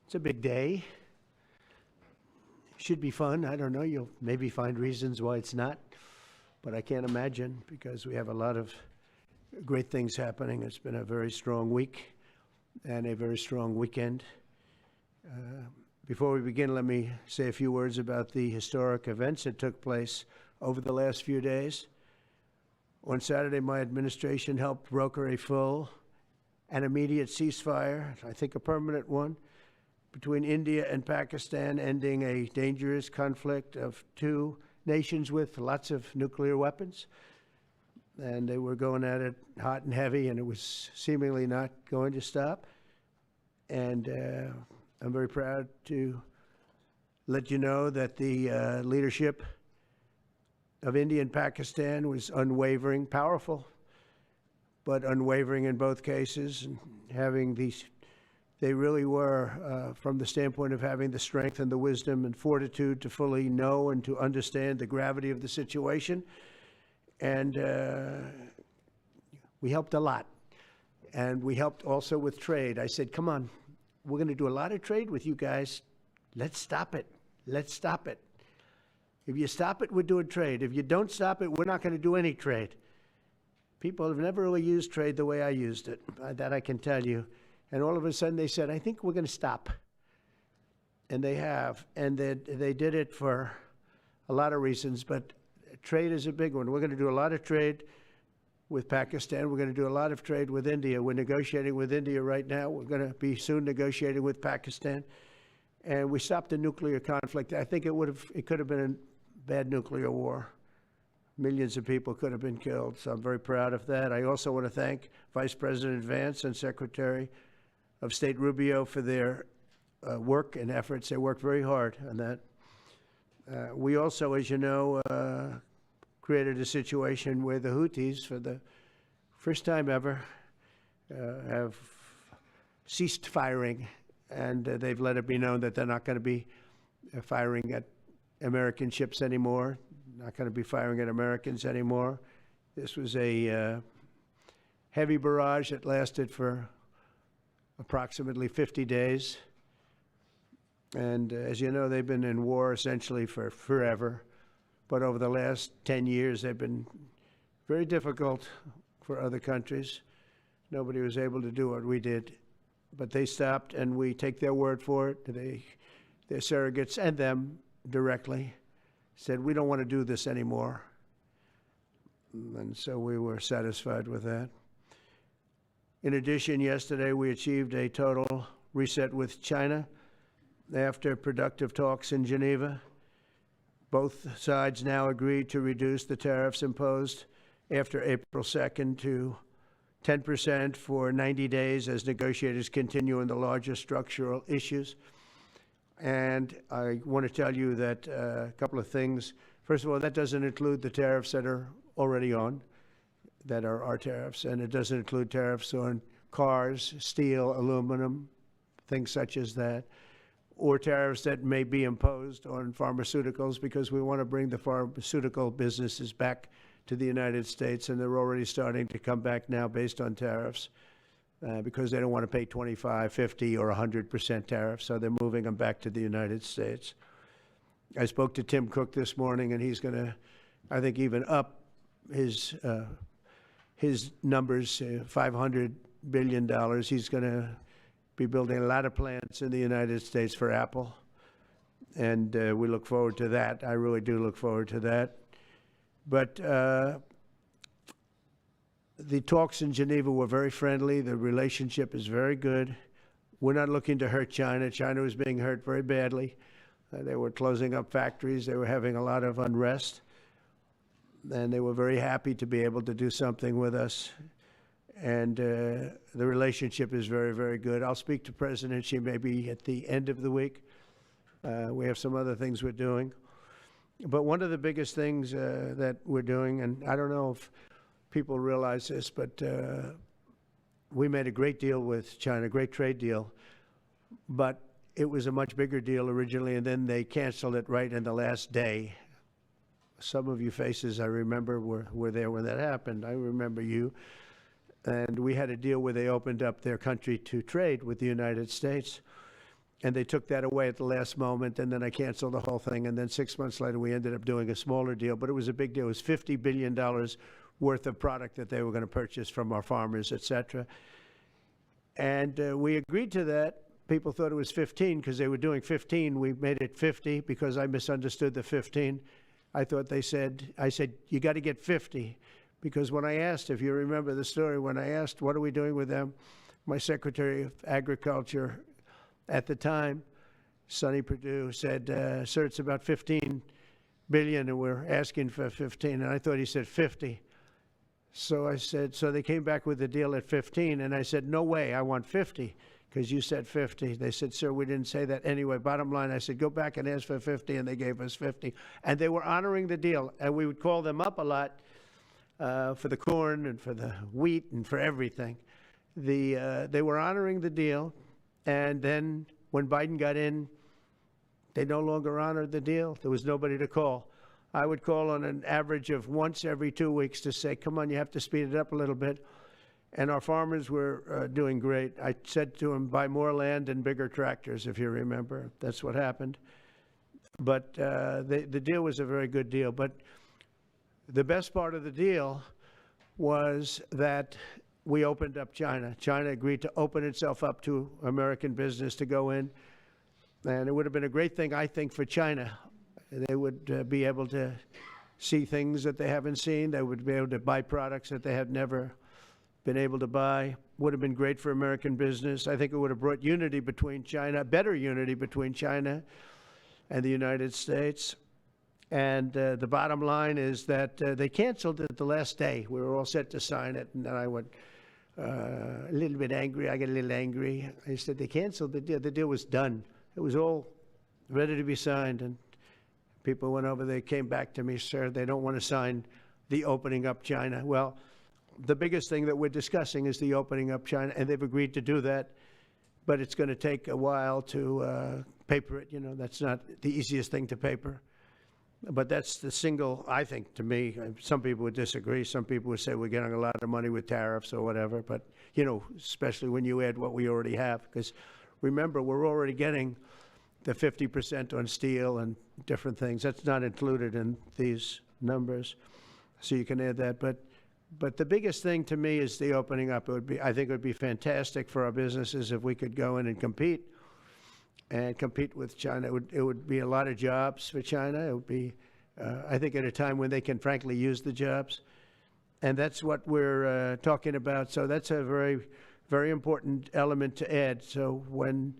It's a big day. Should be fun. I don't know. You'll maybe find reasons why it's not, but I can't imagine because we have a lot of great things happening. It's been a very strong week and a very strong weekend. Before we begin, let me say a few words about the historic events that took place over the last few days. On Saturday, my administration helped broker a full and immediate ceasefire, I think a permanent one, between India and Pakistan, ending a dangerous conflict of two nations with lots of nuclear weapons. And they were going at it hot and heavy, and it was seemingly not going to stop. And I'm very proud to let you know that the leadership of India and Pakistan was unwavering, powerful, but unwavering in both cases, and having these, they really were, from the standpoint of having the strength and the wisdom and fortitude to fully know and to understand the gravity of the situation. And we helped a lot. And we helped also with trade. I said, come on, we're going to do a lot of trade with you guys. Let's stop it. Let's stop it. If you stop it, we're doing trade. If you don't stop it, we're not going to do any trade. People have never really used trade the way I used it. That I can tell you. And all of a sudden they said, I think we're going to stop. And they have. And they did it for a lot of reasons, but trade is a big one. We're going to do a lot of trade with Pakistan. We're going to do a lot of trade with India. We're negotiating with India right now. We're going to be soon negotiating with Pakistan. And we stopped the nuclear conflict. I think it could have been a bad nuclear war. Millions of people could have been killed. So I'm very proud of that. I also want to thank Vice President Vance and Secretary of State Rubio for their work and efforts. They worked very hard on that. We also, as you know, created a situation where the Houthis, for the first time ever, have ceased firing, and they've let it be known that they're not going to be firing at American ships anymore, not going to be firing at Americans anymore. This was a heavy barrage that lasted for approximately 50 days. And as you know, they've been in war essentially for forever. But over the last 10 years, they've been very difficult for other countries. Nobody was able to do what we did. But they stopped, and we take their word for it. Their surrogates and them directly said, we don't want to do this anymore. And so we were satisfied with that. In addition, yesterday we achieved a total reset with China after productive talks in Geneva. Both sides now agreed to reduce the tariffs imposed after April 2nd to 10% for 90 days as negotiators continue on the larger structural issues. And I want to tell you that a couple of things. First of all, that doesn't include the tariffs that are already on, that are our tariffs, and it doesn't include tariffs on cars, steel, aluminum, things such as that, or tariffs that may be imposed on pharmaceuticals, because we want to bring the pharmaceutical businesses back to the United States, and they're already starting to come back now based on tariffs. Because they don't want to pay 25, 50, or 100% tariffs, so they're moving them back to the United States. I spoke to Tim Cook this morning, and he's going to, I think, even up his numbers, $500 billion. He's going to be building a lot of plants in the United States for Apple, and we look forward to that. I really do look forward to that. But the talks in Geneva were very friendly. The relationship is very good. We're not looking to hurt China. China was being hurt very badly. They were closing up factories. They were having a lot of unrest. And they were very happy to be able to do something with us. And the relationship is very, very good. I'll speak to President Xi maybe at the end of the week. We have some other things we're doing. But one of the biggest things that we're doing, and I don't know if people realize this, but we made a great deal with China, a great trade deal, but it was a much bigger deal originally, and then they canceled it right in the last day. Some of you faces I remember were there when that happened. I remember you. And we had a deal where they opened up their country to trade with the United States. and they took that away at the last moment, and then I canceled the whole thing, and then 6 months later we ended up doing a smaller deal, but it was a big deal. It was $50 billion worth of product that they were going to purchase from our farmers, et cetera. And we agreed to that. People thought it was 15 because they were doing 15. We made it 50 because I misunderstood the 15. I said, you got to get 50. Because when I asked, if you remember the story, when I asked, what are we doing with them? My Secretary of Agriculture at the time, Sonny Perdue, said, sir, it's about 15 billion and we're asking for 15. And I thought he said 50. So I said, so they came back with the deal at 15. And I said, no way, I want 50 because you said 50. They said, sir, we didn't say that. Anyway, bottom line, I said, go back and ask for 50. And they gave us 50. And they were honoring the deal. And we would call them up a lot for the corn and for the wheat and for everything. They were honoring the deal. And then when Biden got in, they no longer honored the deal. There was nobody to call. I would call on an average of once every 2 weeks to say, come on, you have to speed it up a little bit. And our farmers were doing great. I said to them, buy more land and bigger tractors, if you remember. That's what happened. But the deal was a very good deal. But the best part of the deal was that we opened up China. China agreed to open itself up to American business to go in. And it would have been a great thing, I think, for China. They would be able to see things that they haven't seen. They would be able to buy products that they had never been able to buy. Would have been great for American business. I think it would have brought unity between China, better unity between China and the United States. And the bottom line is that they canceled it the last day. We were all set to sign it, and then I went a little bit angry. I got a little angry. I said, they canceled the deal. The deal was done. It was all ready to be signed, and people went over, they came back to me, sir, they don't want to sign the opening up China. Well, the biggest thing that we're discussing is the opening up China, and they've agreed to do that, but it's going to take a while to paper it. You know, that's not the easiest thing to paper. But that's the single, I think, to me, some people would disagree. Some people would say we're getting a lot of money with tariffs or whatever, but, you know, especially when you add what we already have, because remember, we're already getting the 50% on steel and different things. That's not included in these numbers, so you can add that. But the biggest thing to me is the opening up. I think it would be fantastic for our businesses if we could go in and compete with China. It would be a lot of jobs for China. It would be, I think, at a time when they can frankly use the jobs. And that's what we're talking about. So that's a very, very important element to add. So when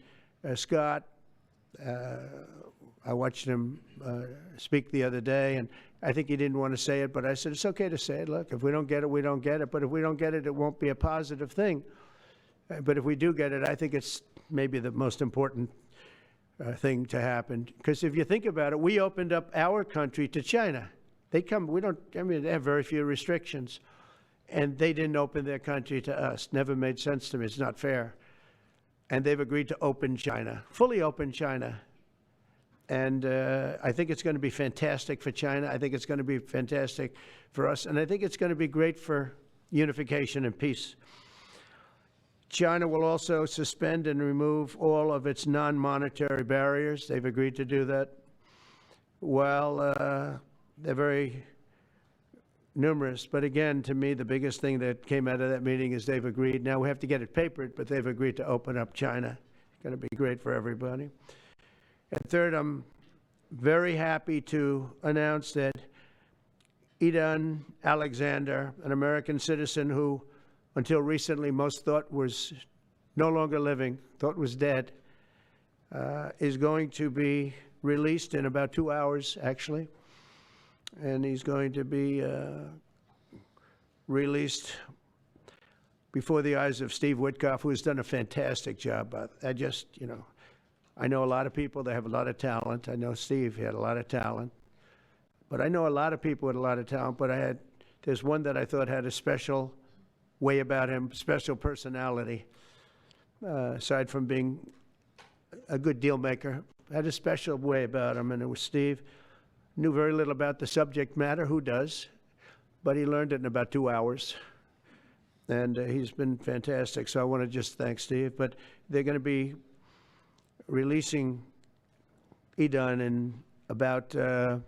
Scott, I watched him speak the other day, and I think he didn't want to say it, but I said, it's okay to say it. Look, if we don't get it, we don't get it. But if we don't get it, it won't be a positive thing. But if we do get it, I think it's maybe the most important thing to happen. Because if you think about it, we opened up our country to China. They have very few restrictions. And they didn't open their country to us. Never made sense to me. It's not fair. And they've agreed to open China, fully open China. And I think it's going to be fantastic for China. I think it's going to be fantastic for us. And I think it's going to be great for unification and peace. China will also suspend and remove all of its non-monetary barriers. They've agreed to do that. Well, they're very numerous. But again, to me, the biggest thing that came out of that meeting is they've agreed. Now we have to get it papered, but they've agreed to open up China. It's going to be great for everybody. And third, I'm very happy to announce that Idan Alexander, an American citizen who until recently most thought was no longer living, thought was dead, is going to be released in about 2 hours, actually. And he's going to be released before the eyes of Steve Witkoff, who has done a fantastic job. I know a lot of people that have a lot of talent. I know Steve had a lot of talent. But I know a lot of people with a lot of talent, but there's one that I thought had a special way about him, special personality, aside from being a good deal maker, had a special way about him, and it was Steve. Knew very little about the subject matter, who does, but he learned it in about 2 hours, and he's been fantastic. So I want to just thank Steve, but they're going to be releasing Idan in about 2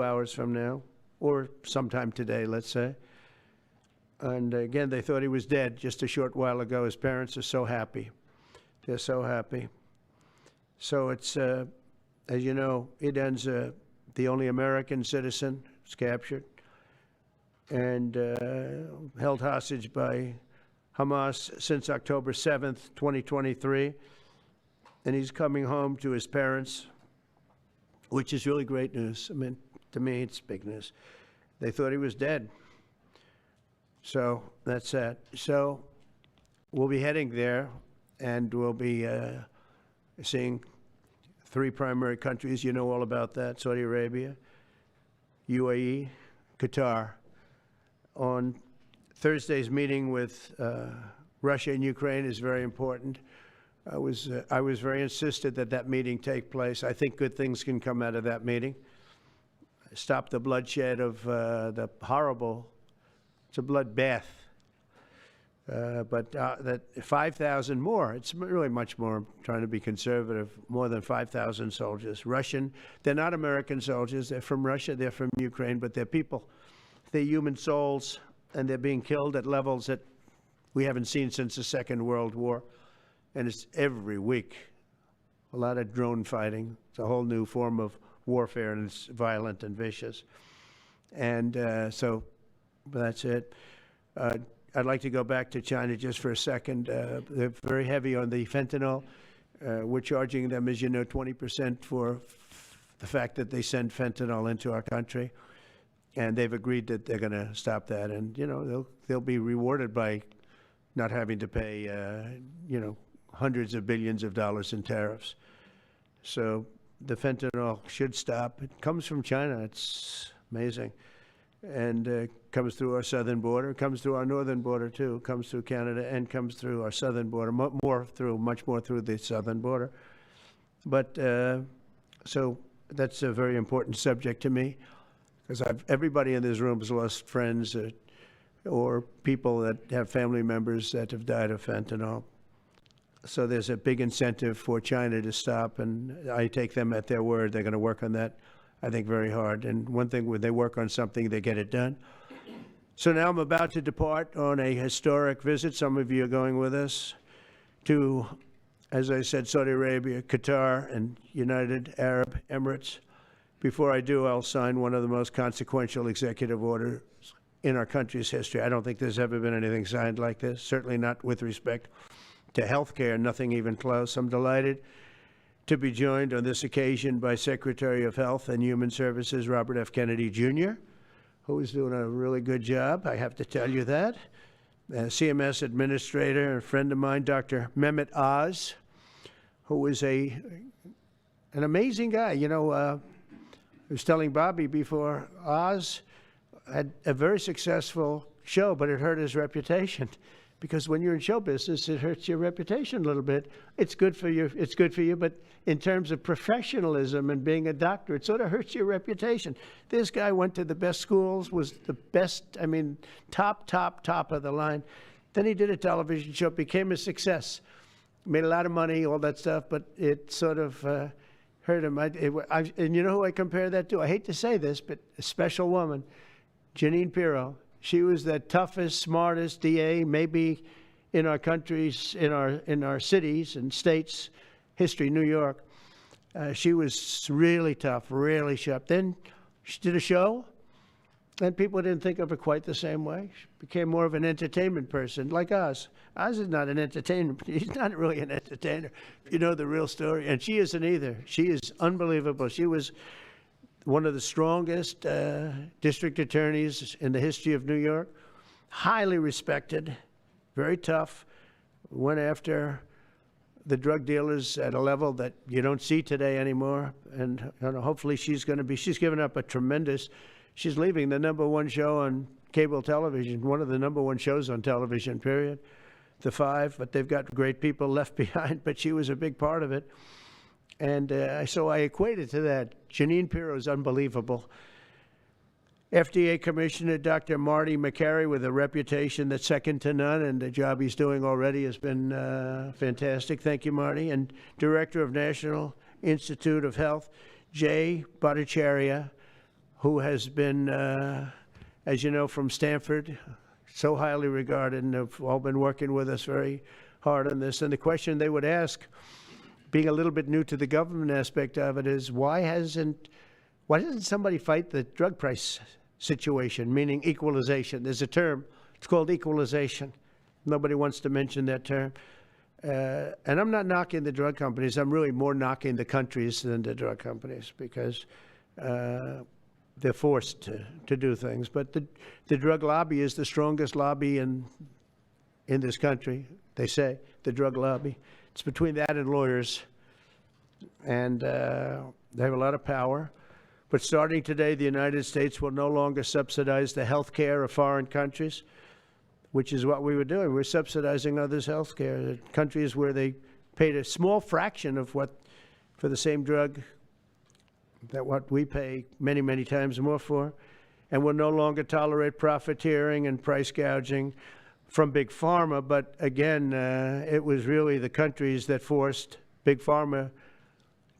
hours from now, or sometime today, let's say. And again, they thought he was dead just a short while ago. His parents are so happy. They're so happy. So it's, as you know, Idan's the only American citizen who's captured and held hostage by Hamas since October 7th, 2023. And he's coming home to his parents, which is really great news. I mean, to me, it's big news. They thought he was dead. So that's that. So we'll be heading there, and we'll be seeing 3 primary countries. You know all about that: Saudi Arabia, UAE, Qatar. On Thursday's meeting with Russia and Ukraine is very important. I was very insistent that that meeting take place. I think good things can come out of that meeting. Stop the bloodshed of the horrible. It's a bloodbath. But that 5,000 more, it's really much more, I'm trying to be conservative, more than 5,000 soldiers. Russian, they're not American soldiers, they're from Russia, they're from Ukraine, but they're people. They're human souls, and they're being killed at levels that we haven't seen since the Second World War. And it's every week. A lot of drone fighting. It's a whole new form of warfare, and it's violent and vicious. And so that's it. I'd like to go back to China just for a second. They're very heavy on the fentanyl. We're charging them, as you know, 20% for the fact that they send fentanyl into our country. And they've agreed that they're going to stop that. And, you know, they'll be rewarded by not having to pay, you know, hundreds of billions of dollars in tariffs. So the fentanyl should stop. It comes from China. It's amazing. And comes through our southern border, comes through our northern border too, comes through Canada, and comes through our southern border, much more through the southern border. But so that's a very important subject to me, because everybody in this room has lost friends or people that have family members that have died of fentanyl. So there's a big incentive for China to stop, and I take them at their word. They're going to work on that, I think, very hard. And one thing, when they work on something, they get it done. So now I'm about to depart on a historic visit. Some of you are going with us to, as I said, Saudi Arabia, Qatar, and United Arab Emirates. Before I do, I'll sign one of the most consequential executive orders in our country's history. I don't think there's ever been anything signed like this, certainly not with respect to health care, nothing even close. I'm delighted to be joined on this occasion by Secretary of Health and Human Services Robert F. Kennedy, Jr., who is doing a really good job, I have to tell you that. CMS Administrator, a friend of mine, Dr. Mehmet Oz, who is an amazing guy. You know, I was telling Bobby before, Oz had a very successful show, but it hurt his reputation. Because when you're in show business, it hurts your reputation a little bit. It's good for you, but in terms of professionalism and being a doctor, it sort of hurts your reputation. This guy went to the best schools, was the best, I mean, top of the line. Then he did a television show, became a success, made a lot of money, all that stuff, but it sort of hurt him. And you know who I compare that to? I hate to say this, but a special woman, Jeanine Pirro. She was the toughest, smartest DA, maybe in our countries, in our cities and states history, New York. She was really tough, really sharp. Then she did a show, and people didn't think of her quite the same way. She became more of an entertainment person, like Oz. Oz is not an entertainer. He's not really an entertainer, if you know the real story. And she isn't either. She is unbelievable. She was one of the strongest district attorneys in the history of New York, highly respected, very tough, went after the drug dealers at a level that you don't see today anymore. And you know, hopefully she's given up a tremendous, she's leaving the #1 show on cable television, one of the #1 shows on television, period, The Five, but they've got great people left behind, but she was a big part of it. And so I equated to that. Jeanine Pirro is unbelievable. FDA Commissioner Dr. Marty McCary, with a reputation that's second to none, and the job he's doing already has been fantastic. Thank you, Marty. And Director of National Institute of Health, Jay Bhattacharya, who has been, as you know, from Stanford, so highly regarded, and have all been working with us very hard on this. And the question they would ask, being a little bit new to the government aspect of it, is why doesn't somebody fight the drug price situation, meaning equalization? There's a term, it's called equalization. Nobody wants to mention that term. And I'm not knocking the drug companies. I'm really more knocking the countries than the drug companies, because they're forced to do things. But the drug lobby is the strongest lobby in this country, they say, the drug lobby. It's between that and lawyers. And they have a lot of power. But starting today, the United States will no longer subsidize the health care of foreign countries, which is what we were doing. We're subsidizing others' health care. Countries where they paid a small fraction of what, for the same drug, that what we pay many, many times more for. And will no longer tolerate profiteering and price gouging from Big Pharma. But again, it was really the countries that forced Big Pharma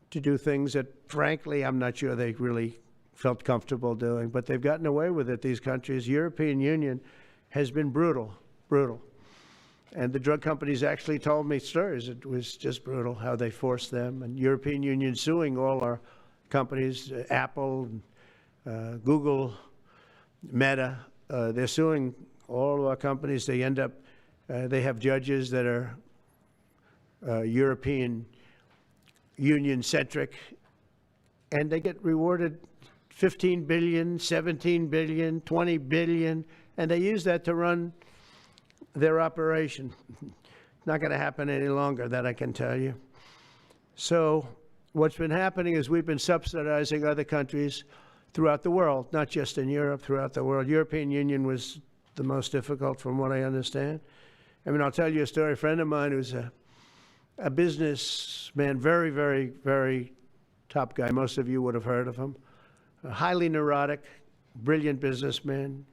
to do things that, frankly, I'm not sure they really felt comfortable doing. But they've gotten away with it, these countries. European Union has been brutal. And the drug companies actually told me stories. It was just brutal how they forced them. And European Union suing all our companies, Apple, Google, Meta. They're suing all of our companies. They end up, they have judges that are European Union-centric, and they get rewarded $15 billion, $17 billion, $20 billion, and they use that to run their operation. Not going to happen any longer, that I can tell you. So what's been happening is we've been subsidizing other countries throughout the world, not just in Europe, throughout the world. European Union was the most difficult, from what I understand. I mean, I'll tell you a story. A friend of mine who's a businessman, very, very, very top guy. Most of you would have heard of him. A highly neurotic, brilliant businessman,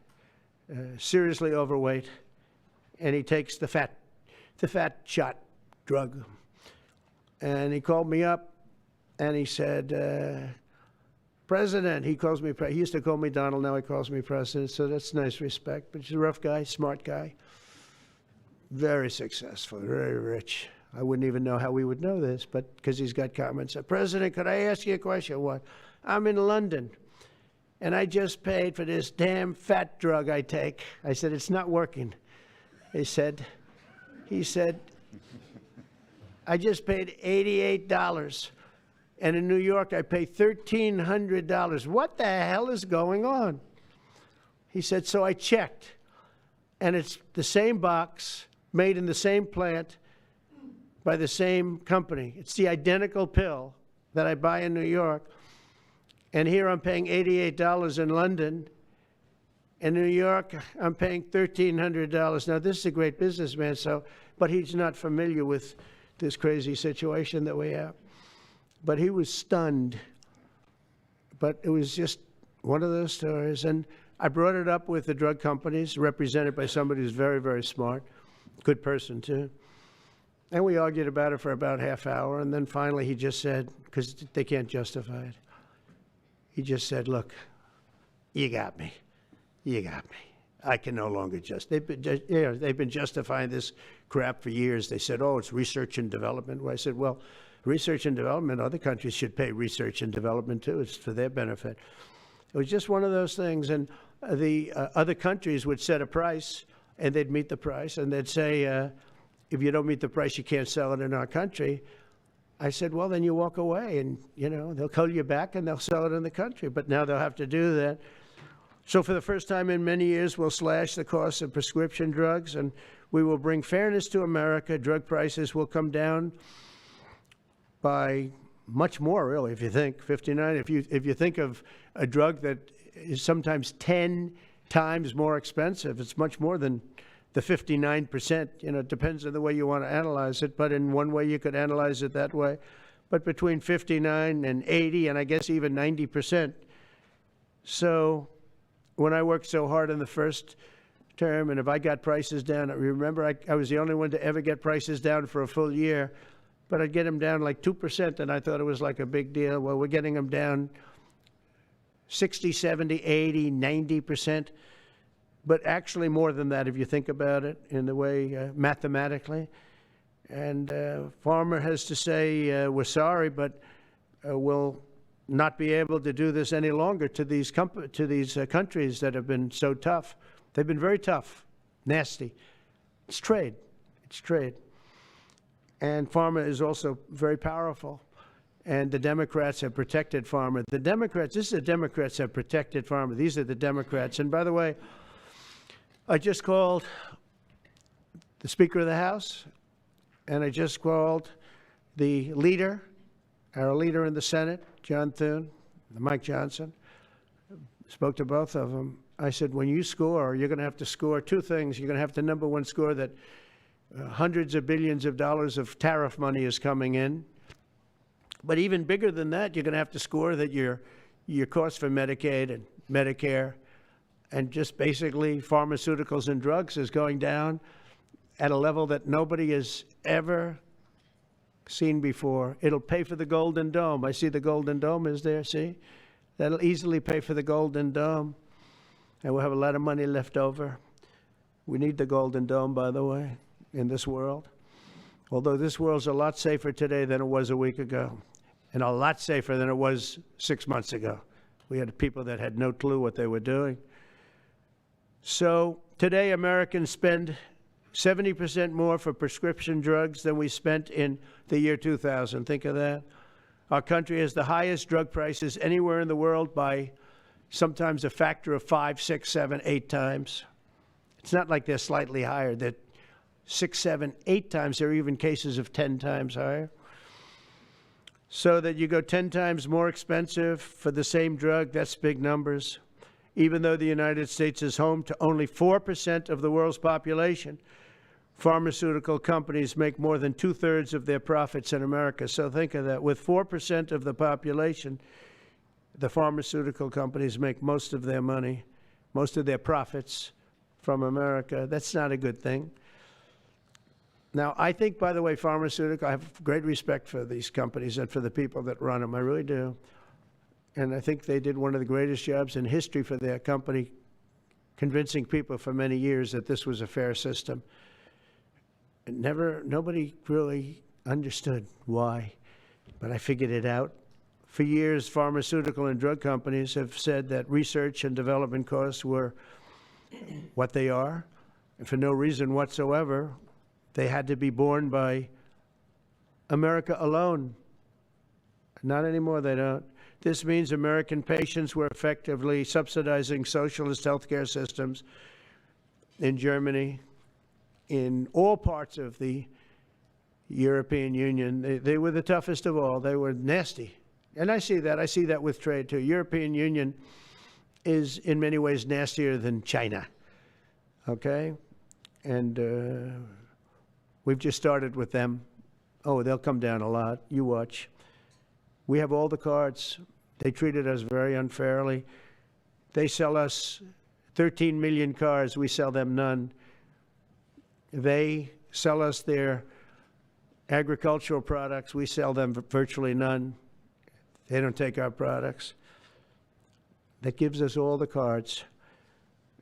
seriously overweight, and he takes the fat shot drug. And he called me up, and he said, President, he calls me, he used to call me Donald, now he calls me President, so that's nice respect. But he's a rough guy, smart guy, very successful, very rich. I wouldn't even know how we would know this, but because he's got comments. President, could I ask you a question? What? I'm in London, and I just paid for this damn fat drug I take. I said, it's not working. He said, I just paid $88. And in New York, I pay $1,300. What the hell is going on? He said, so I checked, and it's the same box, made in the same plant, by the same company. It's the identical pill that I buy in New York. And here I'm paying $88 in London. In New York, I'm paying $1,300. Now, this is a great businessman, but he's not familiar with this crazy situation that we have. But he was stunned. But it was just one of those stories. And I brought it up with the drug companies, represented by somebody who's very, very smart, good person too. And we argued about it for about half hour, and then finally he just said, because they can't justify it, he just said, look, you got me. You got me. I can no longer they've been justifying this crap for years. They said, oh, it's research and development. Well, I said, well, research and development, other countries should pay research and development too. It's for their benefit. It was just one of those things. And the other countries would set a price, and they'd meet the price, and they'd say, if you don't meet the price, you can't sell it in our country. I said, well, then you walk away, and, they'll call you back, and they'll sell it in the country. But now they'll have to do that. So for the first time in many years, we'll slash the cost of prescription drugs, and we will bring fairness to America. Drug prices will come down by much more, really, if you think. 59, if you think of a drug that is sometimes 10 times more expensive, it's much more than the 59%. It depends on the way you want to analyze it, but in one way you could analyze it that way. But between 59 and 80, and I guess even 90%. So when I worked so hard in the first term, and if I got prices down, remember I was the only one to ever get prices down for a full year, but I'd get them down like 2%, and I thought it was like a big deal. Well, we're getting them down 60, 70, 80, 90%, but actually more than that if you think about it in the way mathematically. And Pharma has to say, we're sorry, but we'll not be able to do this any longer to these countries that have been so tough. They've been very tough, nasty. It's trade. It's trade. And Pharma is also very powerful. And the Democrats have protected Pharma. The Democrats, this is the Democrats have protected Pharma. These are the Democrats. And by the way, I just called the Speaker of the House, and I just called the leader, our leader in the Senate, John Thune, Mike Johnson. Spoke to both of them. I said, when you score, you're going to have to score two things. You're going to have to, number one, score that hundreds of billions of dollars of tariff money is coming in. But even bigger than that, you're going to have to score that your cost for Medicaid and Medicare and just basically pharmaceuticals and drugs is going down at a level that nobody has ever seen before. It'll pay for the Golden Dome. I see the Golden Dome is there, see? That'll easily pay for the Golden Dome. And we'll have a lot of money left over. We need the Golden Dome, by the way, in this world. Although this world's a lot safer today than it was a week ago, and a lot safer than it was 6 months ago. We had people that had no clue what they were doing. So today Americans spend 70% more for prescription drugs than we spent in the year 2000. Think of that. Our country has the highest drug prices anywhere in the world by sometimes a factor of 5, 6, 7, 8 times. It's not like they're slightly higher. They're 6, 7, 8 times. There are even cases of 10 times higher. So that you go 10 times more expensive for the same drug, that's big numbers. Even though the United States is home to only 4% of the world's population, pharmaceutical companies make more than 2/3 of their profits in America. So think of that. With 4% of the population, the pharmaceutical companies make most of their money, most of their profits from America. That's not a good thing. Now, I think, by the way, I have great respect for these companies and for the people that run them. I really do. And I think they did one of the greatest jobs in history for their company, convincing people for many years that this was a fair system. Nobody really understood why, but I figured it out. For years, pharmaceutical and drug companies have said that research and development costs were what they are, and for no reason whatsoever, they had to be borne by America alone. Not anymore, they don't. This means American patients were effectively subsidizing socialist healthcare systems in Germany, in all parts of the European Union. They were the toughest of all. They were nasty. And I see that. I see that with trade, too. European Union is in many ways nastier than China, okay? And we've just started with them. Oh, they'll come down a lot. You watch. We have all the cards. They treated us very unfairly. They sell us 13 million cars. We sell them none. They sell us their agricultural products. We sell them virtually none. They don't take our products. That gives us all the cards,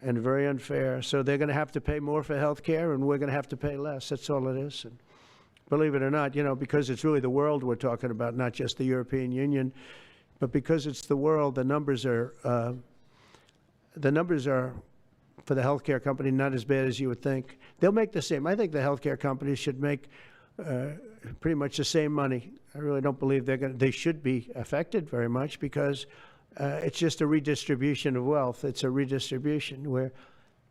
and very unfair. So they're going to have to pay more for health care, and we're going to have to pay less. That's all it is. And believe it or not, because it's really the world we're talking about, not just the European Union, but because it's the world, the numbers are for the healthcare company not as bad as you would think. They'll make the same. I think the healthcare companies should make pretty much the same money. I really don't believe they should be affected very much, because it's just a redistribution of wealth. It's a redistribution where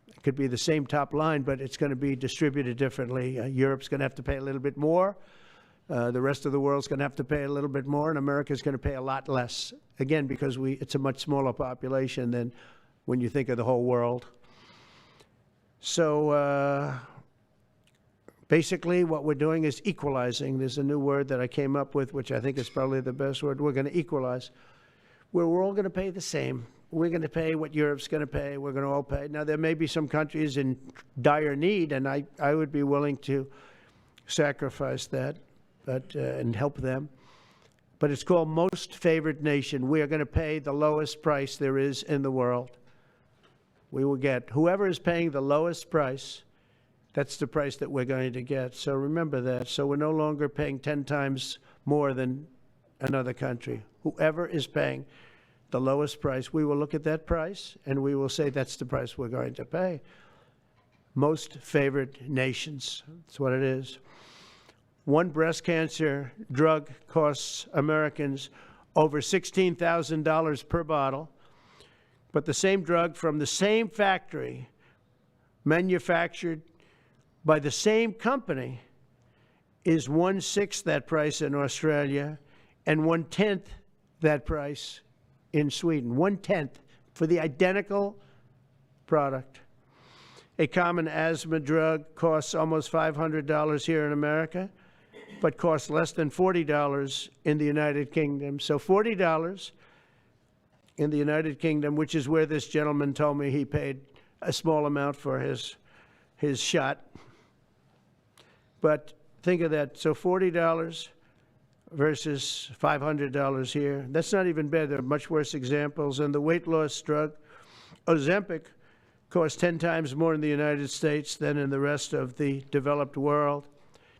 it could be the same top line, but it's going to be distributed differently. Europe's going to have to pay a little bit more. The rest of the world's going to have to pay a little bit more, and America's going to pay a lot less. Again, because it's a much smaller population than when you think of the whole world. So basically what we're doing is equalizing. There's a new word that I came up with, which I think is probably the best word. We're going to equalize, where we're all going to pay the same. we're going to pay what Europe's going to pay. We're going to all pay. Now, there may be some countries in dire need, and I would be willing to sacrifice that and help them. But it's called most favored nation. We are going to pay the lowest price there is in the world. We will get whoever is paying the lowest price, that's the price that we're going to get. So remember that. So we're no longer paying 10 times more than another country. Whoever is paying the lowest price, we will look at that price and we will say that's the price we're going to pay. Most favored nations. That's what it is. One breast cancer drug costs Americans over $16,000 per bottle, but the same drug from the same factory, manufactured by the same company, is 1/6 that price in Australia and 1/10 that price in Sweden. 1/10 for the identical product. A common asthma drug costs almost $500 here in America, but costs less than $40 in the United Kingdom. So $40 in the United Kingdom, which is where this gentleman told me he paid a small amount for his shot. But think of that. So $40 versus $500 here. That's not even bad. There are much worse examples. And the weight loss drug, Ozempic, costs 10 times more in the United States than in the rest of the developed world.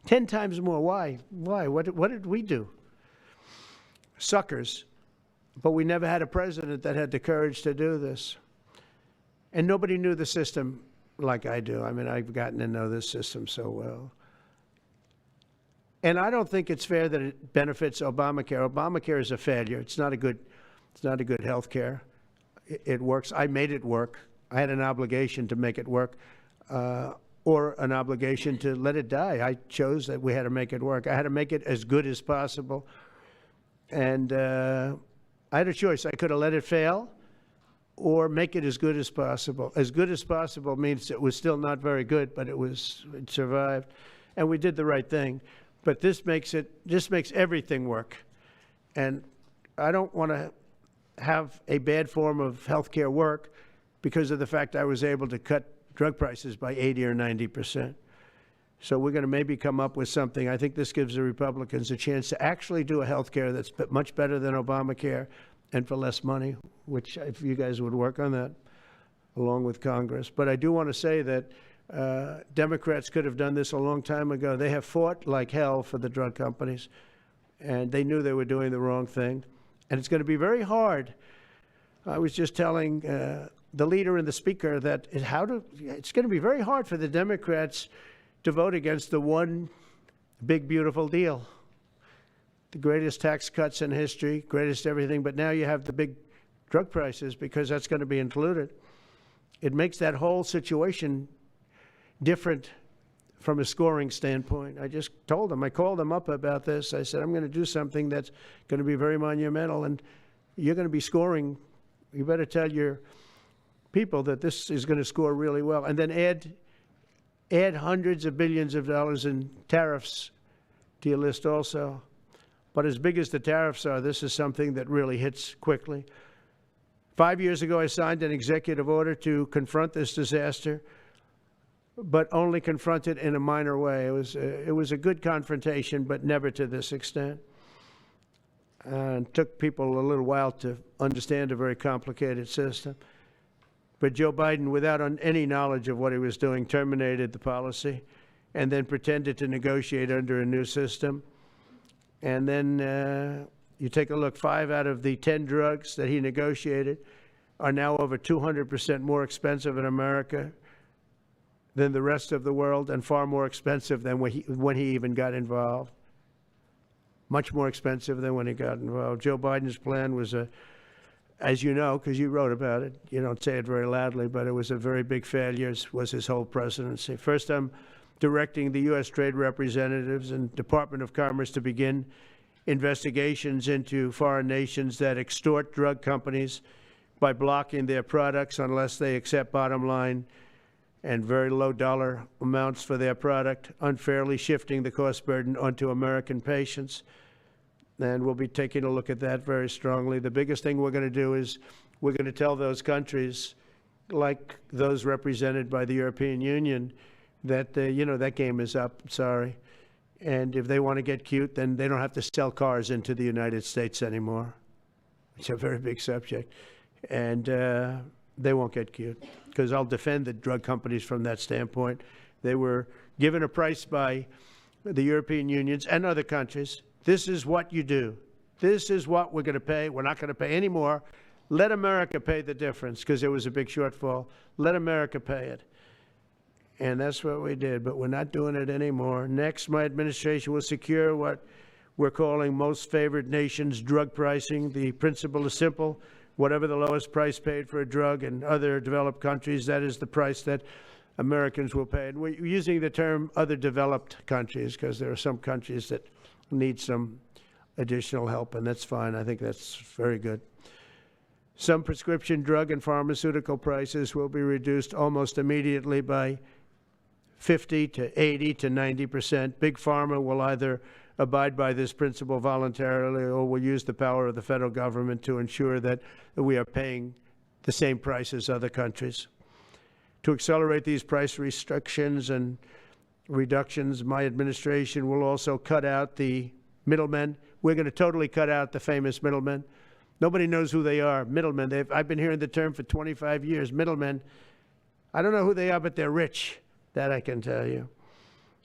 10 times more. Why? Why? What did we do? Suckers. But we never had a president that had the courage to do this. And nobody knew the system like I do. I mean, I've gotten to know this system so well. And I don't think it's fair that it benefits Obamacare. Obamacare is a failure. It's not a good health care. It works. I made it work. I had an obligation to make it work, or an obligation to let it die. I chose that we had to make it work. I had to make it as good as possible. And I had a choice. I could have let it fail or make it as good as possible. As good as possible means it was still not very good, but it survived. And we did the right thing. But this makes everything work. And I don't want to have a bad form of health care work because of the fact I was able to cut drug prices by 80 or 90%. So we're going to maybe come up with something. I think this gives the Republicans a chance to actually do a health care that's much better than Obamacare and for less money, which if you guys would work on that along with Congress. But I do want to say that Democrats could have done this a long time ago. They have fought like hell for the drug companies, and they knew they were doing the wrong thing. And it's going to be very hard. I was just telling the leader and the speaker that it's going to be very hard for the Democrats to vote against the one big, beautiful deal. The greatest tax cuts in history, greatest everything, but now you have the big drug prices because that's going to be included. It makes that whole situation different from a scoring standpoint. I just told them, I called them up about this. I said, I'm going to do something that's going to be very monumental, and you're going to be scoring. You better tell your people that this is going to score really well, and then add hundreds of billions of dollars in tariffs to your list also. But as big as the tariffs are, this is something that really hits quickly. 5 years ago, I signed an executive order to confront this disaster, but only confront it in a minor way. It was a good confrontation, but never to this extent. And it took people a little while to understand a very complicated system. But Joe Biden, without any knowledge of what he was doing, terminated the policy and then pretended to negotiate under a new system. And then you take a look, 5 out of the 10 drugs that he negotiated are now over 200% more expensive in America than the rest of the world, and far more expensive than when he even got involved. Much more expensive than when he got involved. Joe Biden's plan was as you know, because you wrote about it, you don't say it very loudly, but it was a very big failure, was his whole presidency. First, I'm directing the U.S. Trade Representatives and Department of Commerce to begin investigations into foreign nations that extort drug companies by blocking their products unless they accept bottom line and very low dollar amounts for their product, unfairly shifting the cost burden onto American patients. And we'll be taking a look at that very strongly. The biggest thing we're going to do is we're going to tell those countries, like those represented by the European Union, that, that game is up, sorry. And if they want to get cute, then they don't have to sell cars into the United States anymore. It's a very big subject. And they won't get cute, because I'll defend the drug companies from that standpoint. They were given a price by the European unions and other countries. This is what you do. This is what we're going to pay. We're not going to pay any more. Let America pay the difference, because there was a big shortfall. Let America pay it. And that's what we did, but we're not doing it anymore. Next, my administration will secure what we're calling most favored nations drug pricing. The principle is simple. Whatever the lowest price paid for a drug in other developed countries, that is the price that Americans will pay. And we're using the term other developed countries because there are some countries that need some additional help, and that's fine. I think that's very good. Some prescription drug and pharmaceutical prices will be reduced almost immediately by 50 to 80 to 90%. Big Pharma will either abide by this principle voluntarily or will use the power of the federal government to ensure that we are paying the same price as other countries. To accelerate these price restrictions and reductions, my administration will also cut out the middlemen. We're going to totally cut out the famous middlemen. Nobody knows who they are, middlemen. I've been hearing the term for 25 years, middlemen. I don't know who they are, but they're rich. That I can tell you.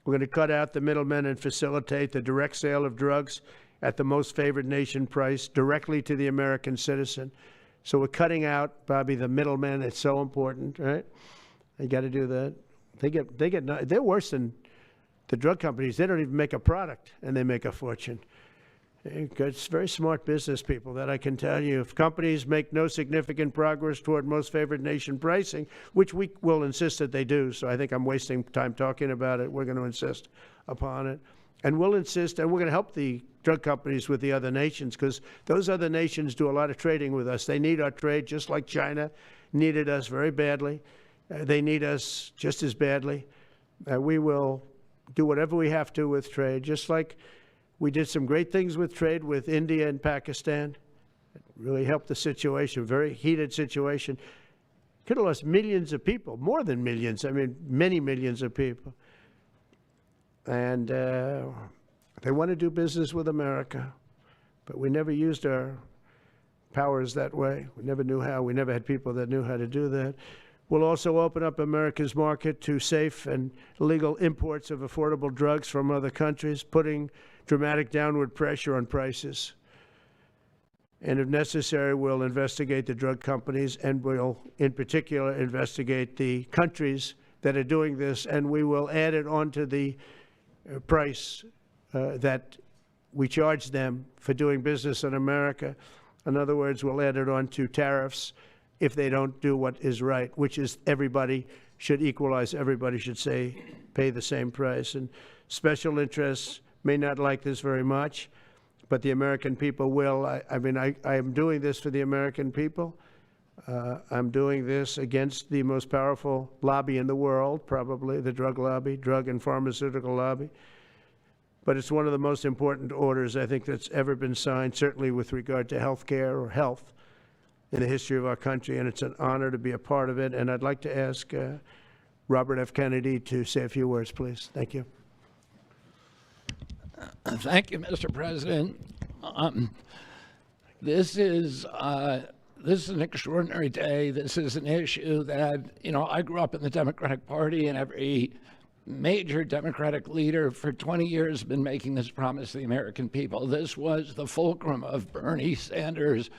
We're going to cut out the middlemen and facilitate the direct sale of drugs at the most favored nation price directly to the American citizen. So we're cutting out, Bobby, the middlemen. It's so important, right? You got to do that. They're worse than the drug companies. They don't even make a product, and they make a fortune. It's very smart business people, that I can tell you. If companies make no significant progress toward most favored nation pricing, which we will insist that they do, so I think I'm wasting time talking about it. We're going to insist upon it. And we'll insist, and we're going to help the drug companies with the other nations, because those other nations do a lot of trading with us. They need our trade, just like China needed us very badly. They need us just as badly. We will do whatever we have to with trade, just like we did some great things with trade with India and Pakistan. It really helped the situation, very heated situation. Could have lost millions of people, more than millions. I mean, many millions of people. And they want to do business with America, but we never used our powers that way. We never knew how. We never had people that knew how to do that. We'll also open up America's market to safe and legal imports of affordable drugs from other countries, putting dramatic downward pressure on prices. And if necessary, we'll investigate the drug companies, and we'll, in particular, investigate the countries that are doing this, and we will add it onto the price that we charge them for doing business in America. In other words, we'll add it onto tariffs if they don't do what is right, which is everybody should equalize. Everybody should pay the same price. And special interests may not like this very much, but the American people will. I am doing this for the American people. I'm doing this against the most powerful lobby in the world, probably the drug lobby, drug and pharmaceutical lobby. But it's one of the most important orders, I think, that's ever been signed, certainly with regard to health care or health in the history of our country, and it's an honor to be a part of it. And I'd like to ask Robert F. Kennedy to say a few words, please. Thank you. Thank you, Mr. President. This is an extraordinary day. This is an issue that, I grew up in the Democratic Party, and every major Democratic leader for 20 years has been making this promise to the American people. This was the fulcrum of Bernie Sanders'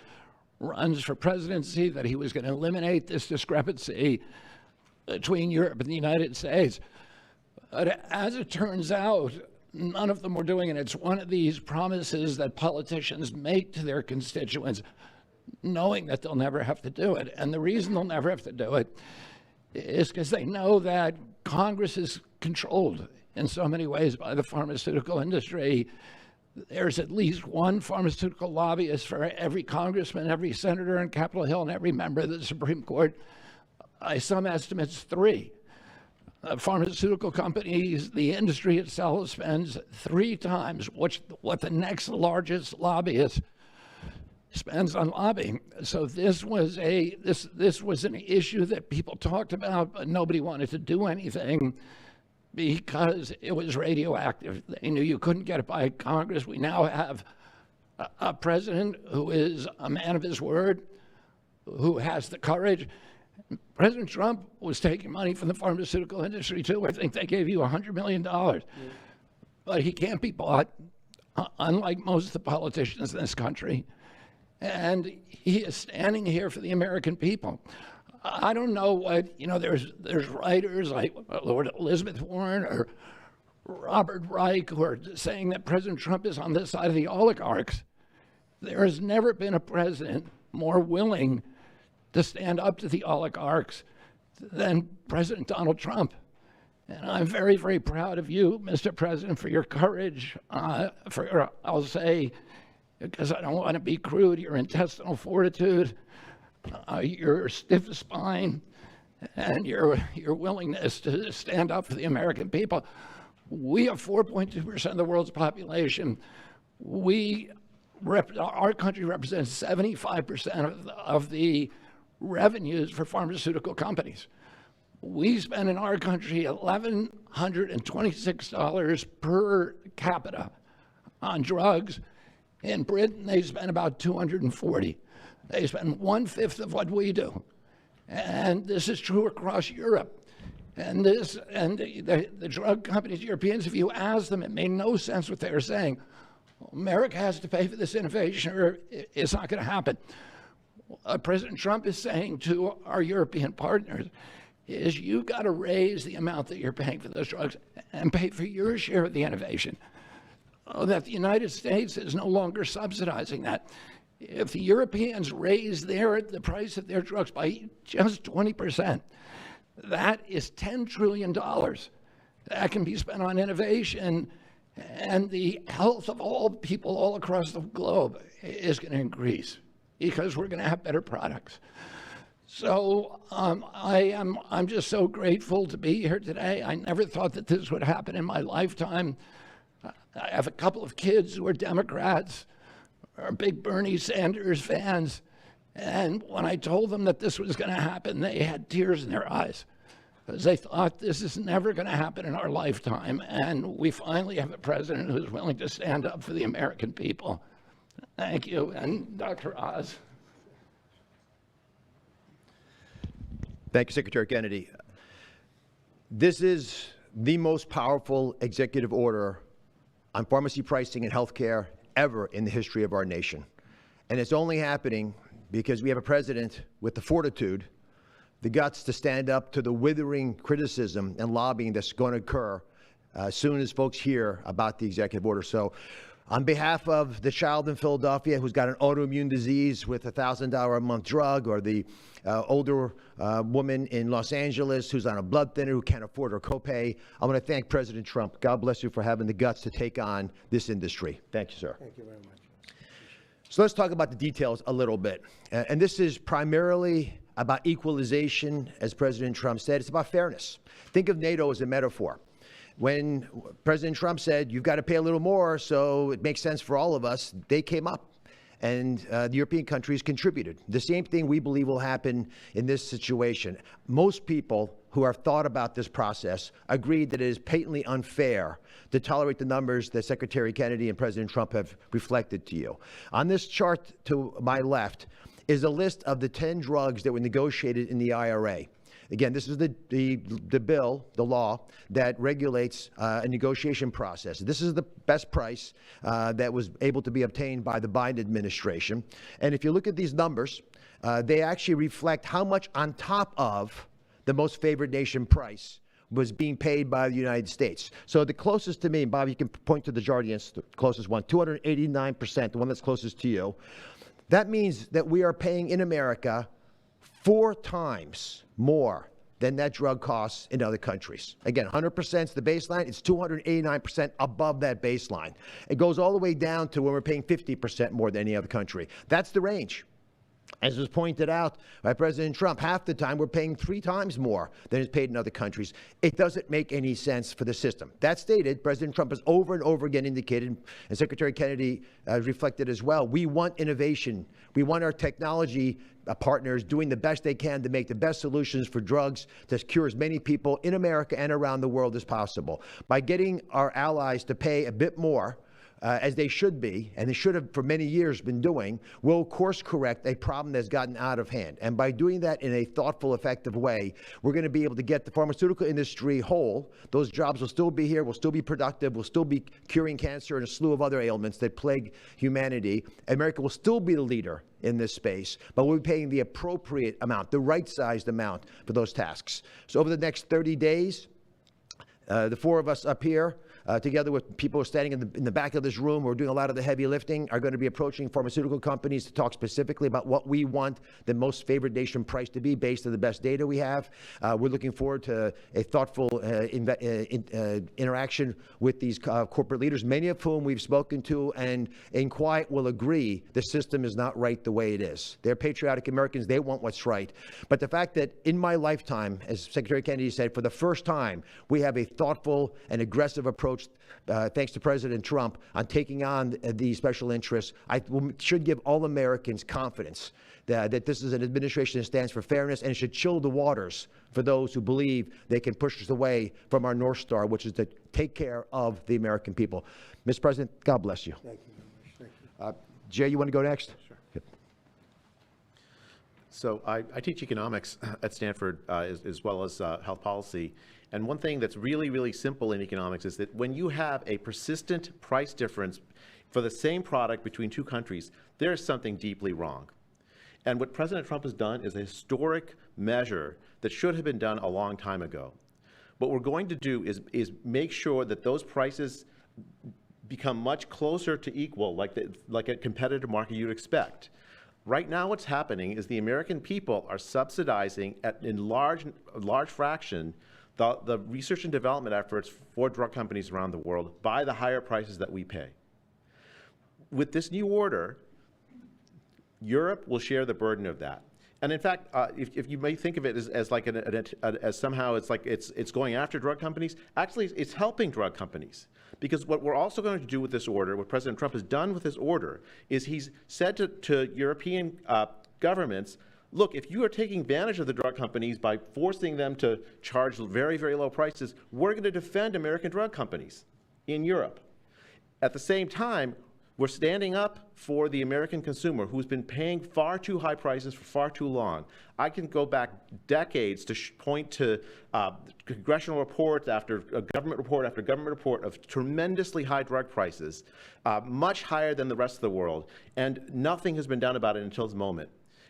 runs for presidency, that he was going to eliminate this discrepancy between Europe and the United States. But as it turns out, none of them were doing it. It's one of these promises that politicians make to their constituents, knowing that they'll never have to do it. And the reason they'll never have to do it is because they know that Congress is controlled in so many ways by the pharmaceutical industry. There's at least one pharmaceutical lobbyist for every congressman, every senator on Capitol Hill, and every member of the Supreme Court. By some estimates, 3. Pharmaceutical companies, the industry itself, spends 3 times what the next largest lobbyist spends on lobbying. So this was an issue that people talked about, but nobody wanted to do anything because it was radioactive. They knew you couldn't get it by Congress. We now have a president who is a man of his word, who has the courage. President Trump was taking money from the pharmaceutical industry too. I think they gave you $100 million. But he can't be bought, unlike most of the politicians in this country. And he is standing here for the American people. I don't know what, there's writers like Lord Elizabeth Warren or Robert Reich who are saying that President Trump is on this side of the oligarchs. There has never been a president more willing to stand up to the oligarchs than President Donald Trump. And I'm very, very proud of you, Mr. President, for your courage, I'll say, because I don't want to be crude, your intestinal fortitude, your stiff spine, and your willingness to stand up for the American people. We have 4.2% of the world's population. Our country represents 75% of the revenues for pharmaceutical companies. We spend in our country $1,126 per capita on drugs. In Britain, they spend about $240. They spend 1/5 of what we do. And this is true across Europe. And the drug companies, Europeans, if you ask them, it made no sense what they were saying. America has to pay for this innovation or it's not going to happen. What President Trump is saying to our European partners is you got to raise the amount that you're paying for those drugs and pay for your share of the innovation. That the United States is no longer subsidizing that. If the Europeans raise the price of their drugs by just 20%, that is $10 trillion that can be spent on innovation, and the health of all people all across the globe is going to increase because we're going to have better products. So I'm just so grateful to be here today. I never thought that this would happen in my lifetime. I have a couple of kids who are Democrats, are big Bernie Sanders fans, and when I told them that this was going to happen, they had tears in their eyes because they thought this is never going to happen in our lifetime, and we finally have a president who's willing to stand up for the American people. Thank you, and Dr. Oz. Thank you, Secretary Kennedy. This is the most powerful executive order on pharmacy pricing and healthcare ever in the history of our nation. And it's only happening because we have a president with the fortitude, the guts to stand up to the withering criticism and lobbying that's going to occur as soon as folks hear about the executive order. So on behalf of the child in Philadelphia who's got an autoimmune disease with a $1,000 a month drug, or the older woman in Los Angeles who's on a blood thinner who can't afford her copay, I want to thank President Trump. God bless you for having the guts to take on this industry. Thank you, sir. Thank you very much. So let's talk about the details a little bit. And this is primarily about equalization, as President Trump said. It's about fairness. Think of NATO as a metaphor. When President Trump said, you've got to pay a little more so it makes sense for all of us, they came up, and the European countries contributed. The same thing we believe will happen in this situation. Most people who have thought about this process agreed that it is patently unfair to tolerate the numbers that Secretary Kennedy and President Trump have reflected to you. On this chart to my left is a list of the 10 drugs that were negotiated in the IRA. Again, this is the bill, the law, that regulates a negotiation process. This is the best price that was able to be obtained by the Biden administration. And if you look at these numbers, they actually reflect how much on top of the most favored nation price was being paid by the United States. So the closest to me, Bob, you can point to the Jardiance, the closest one, 289%, the one that's closest to you. That means that we are paying in America 4 times more than that drug costs in other countries. Again, 100% is the baseline. It's 289% above that baseline. It goes all the way down to when we're paying 50% more than any other country. That's the range. As was pointed out by President Trump, half the time we're paying 3 times more than is paid in other countries. It doesn't make any sense for the system. That stated, President Trump has over and over again indicated, and Secretary Kennedy reflected as well, we want innovation. We want our technology partners doing the best they can to make the best solutions for drugs to cure as many people in America and around the world as possible. By getting our allies to pay a bit more, as they should be, and they should have for many years been doing, will course correct a problem that's gotten out of hand. And by doing that in a thoughtful, effective way, we're going to be able to get the pharmaceutical industry whole. Those jobs will still be here, will still be productive, will still be curing cancer and a slew of other ailments that plague humanity. America will still be the leader in this space, but we'll be paying the appropriate amount, the right-sized amount for those tasks. So over the next 30 days, the 4 of us up here, together with people standing in the back of this room who are doing a lot of the heavy lifting, are going to be approaching pharmaceutical companies to talk specifically about what we want the most favored nation price to be based on the best data we have. We're looking forward to a thoughtful interaction with these corporate leaders, many of whom we've spoken to and in quiet will agree the system is not right the way it is. They're patriotic Americans. They want what's right. But the fact that in my lifetime, as Secretary Kennedy said, for the first time, we have a thoughtful and aggressive approach thanks to President Trump, on taking on the special interests, should give all Americans confidence that this is an administration that stands for fairness, and it should chill the waters for those who believe they can push us away from our North Star, which is to take care of the American people. Mr. President, God bless you. Thank you very much. Thank you. Jay, you want to go next? Sure. Good. So I teach economics at Stanford as well as health policy. And one thing that's really, really simple in economics is that when you have a persistent price difference for the same product between 2 countries, there is something deeply wrong. And what President Trump has done is a historic measure that should have been done a long time ago. What we're going to do is make sure that those prices become much closer to equal, like a competitive market you'd expect. Right now what's happening is the American people are subsidizing in large fraction the research and development efforts for drug companies around the world by the higher prices that we pay. With this new order, Europe will share the burden of that. And in fact, if you may think of it as like as somehow it's going after drug companies, actually it's helping drug companies. Because what we're also going to do with this order, what President Trump has done with this order, is he's said to European governments, look, if you are taking advantage of the drug companies by forcing them to charge very, very low prices, we're going to defend American drug companies in Europe. At the same time, we're standing up for the American consumer who's been paying far too high prices for far too long. I can go back decades to point to congressional reports after government report after government report of tremendously high drug prices, much higher than the rest of the world, and nothing has been done about it until this moment.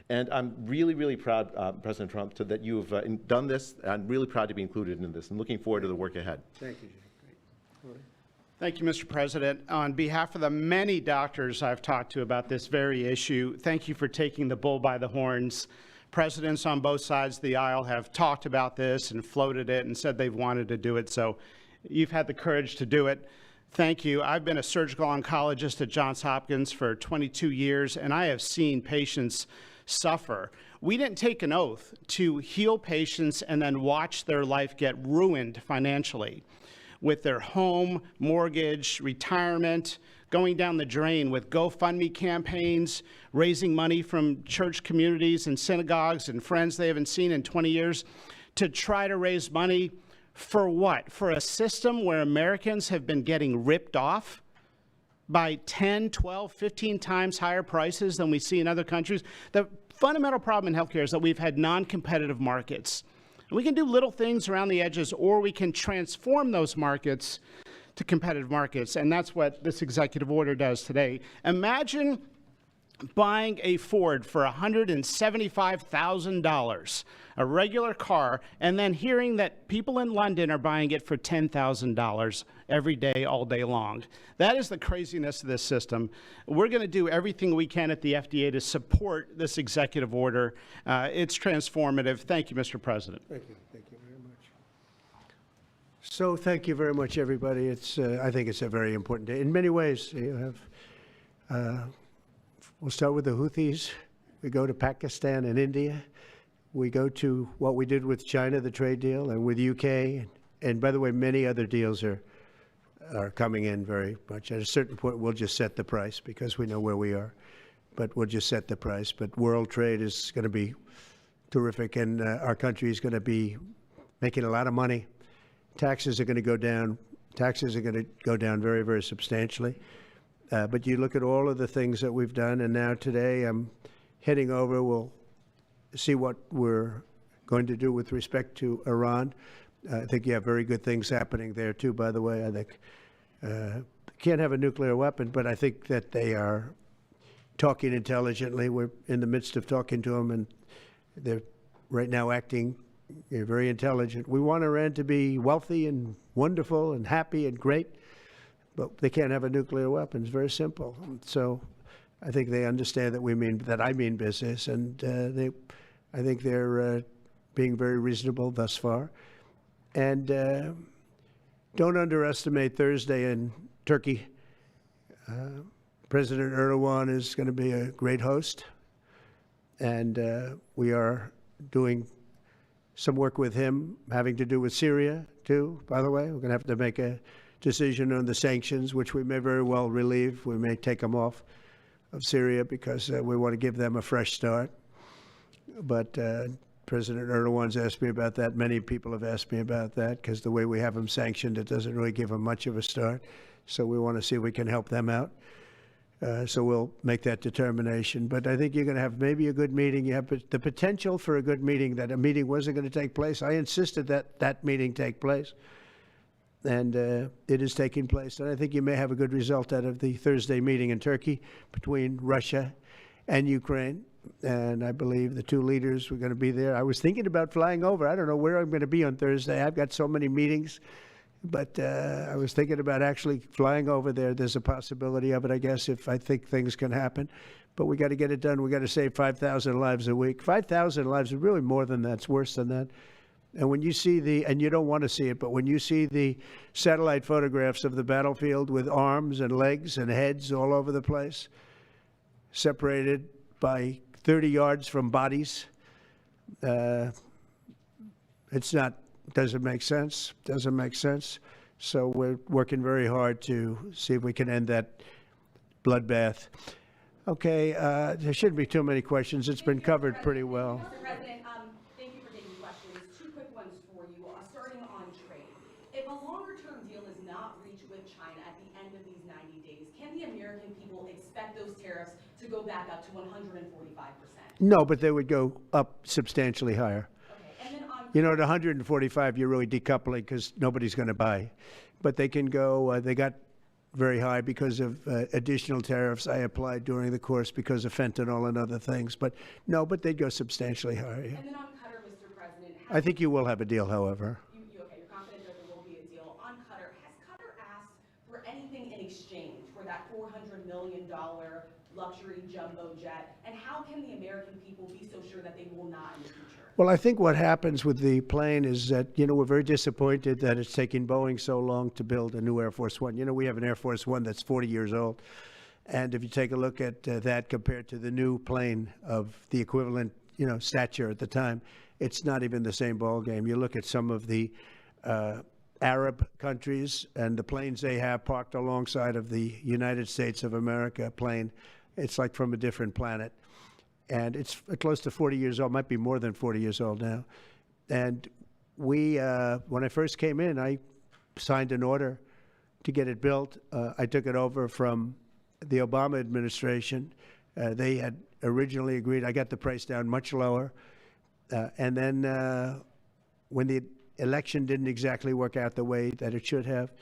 And I'm really, really proud, President Trump, that you've done this. I'm really proud to be included in this and looking forward to the work ahead. Thank you, Jay. Great. Thank you, Mr. President. On behalf of the many doctors I've talked to about this very issue, thank you for taking the bull by the horns. Presidents on both sides of the aisle have talked about this and floated it and said they've wanted to do it, so you've had the courage to do it. Thank you. I've been a surgical oncologist at Johns Hopkins for 22 years, and I have seen patients suffer. We didn't take an oath to heal patients and then watch their life get ruined financially with their home, mortgage, retirement, going down the drain with GoFundMe campaigns, raising money from church communities and synagogues and friends they haven't seen in 20 years to try to raise money for what? For a system where Americans have been getting ripped off by 10, 12, 15 times higher prices than we see in other countries. The fundamental problem in healthcare is that we've had non-competitive markets. We can do little things around the edges, or we can transform those markets to competitive markets, and that's what this executive order does today. Imagine buying a Ford for $175,000, a regular car, and then hearing that people in London are buying it for $10,000 every day, all day long. That is the craziness of this system. We're going to do everything we can at the FDA to support this executive order. It's transformative. Thank you, Mr. President. Thank you. Thank you very much. So thank you very much, everybody. I think it's a very important day. In many ways, you have, we'll start with the Houthis. We go to Pakistan and India. We go to what we did with China, the trade deal, and with UK. And by the way, many other deals are coming in very much. At a certain point, we'll just set the price because we know where we are. But we'll just set the price. But world trade is going to be terrific, and our country is going to be making a lot of money. Taxes are going to go down. Taxes are going to go down very, very substantially. But you look at all of the things that we've done, and now today I'm heading over. We'll see what we're going to do with respect to Iran. I think you have very good things happening there, too, by the way. I think can't have a nuclear weapon, but I think that they are talking intelligently. We're in the midst of talking to them, and they're right now acting very intelligent. We want Iran to be wealthy and wonderful and happy and great, but they can't have a nuclear weapon. It's very simple. So I think they understand that I mean business, and I think they're being very reasonable thus far. And don't underestimate Thursday in Turkey. President Erdogan is going to be a great host, and we are doing some work with him having to do with Syria, too, by the way. We're going to have to make a decision on the sanctions, which we may very well relieve. We may take them off of Syria because we want to give them a fresh start. But President Erdogan's asked me about that. Many people have asked me about that because the way we have them sanctioned, it doesn't really give them much of a start. So we want to see if we can help them out. So we'll make that determination. But I think you're going to have maybe a good meeting. You have the potential for a good meeting, that a meeting wasn't going to take place. I insisted that that meeting take place. And it is taking place. And I think you may have a good result out of the Thursday meeting in Turkey between Russia and Ukraine. And I believe the two leaders were going to be there. I was thinking about flying over. I don't know where I'm going to be on Thursday. I've got so many meetings. But I was thinking about actually flying over there. There's a possibility of it, I guess, if I think things can happen. But we got to get it done. We got to save 5,000 lives a week. 5,000 lives is really more than that. It's worse than that. And when you see and you don't want to see it, but when you see the satellite photographs of the battlefield with arms and legs and heads all over the place, separated by 30 yards from bodies, doesn't make sense. Doesn't make sense. So we're working very hard to see if we can end that bloodbath. Okay, there shouldn't be too many questions. It's been covered pretty well. Mr. President, thank you for taking questions. Two quick ones for you, starting on trade. If a longer-term deal is not reached with China at the end of these 90 days, can the American people expect those tariffs to go back up to 145%? No, but they would go up substantially higher. Okay, and then You know, at 145, you're really decoupling because nobody's going to buy. But they can go, they got very high because of additional tariffs I applied during the course because of fentanyl and other things. But no, but they'd go substantially higher. Yeah. And then on Qatar, Mr. President, I think you will have a deal, however. you're confident that there will be a deal. On Qatar, has Qatar asked for anything in exchange for that $400 million luxury jumbo jet? And how can the American people be so sure that they will not in the future? Well, I think what happens with the plane is that, we're very disappointed that it's taking Boeing so long to build a new Air Force One. We have an Air Force One that's 40 years old. And if you take a look at that compared to the new plane of the equivalent, stature at the time, it's not even the same ballgame. You look at some of the Arab countries and the planes they have parked alongside of the United States of America plane, it's like from a different planet. And it's close to 40 years old, might be more than 40 years old now. And we, when I first came in, I signed an order to get it built. I took it over from the Obama administration. They had originally agreed. I got the price down much lower. And then when the election didn't exactly work out the way that it should have,